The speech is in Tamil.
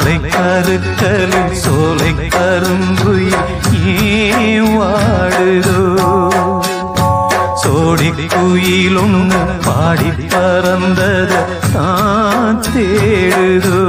மாலை கருக்கலில் சோலை கரும்புயில் ஏன் வாடுதோ சோடி குயிலொன்னு பாடி பறந்தத தான் தேடுதோ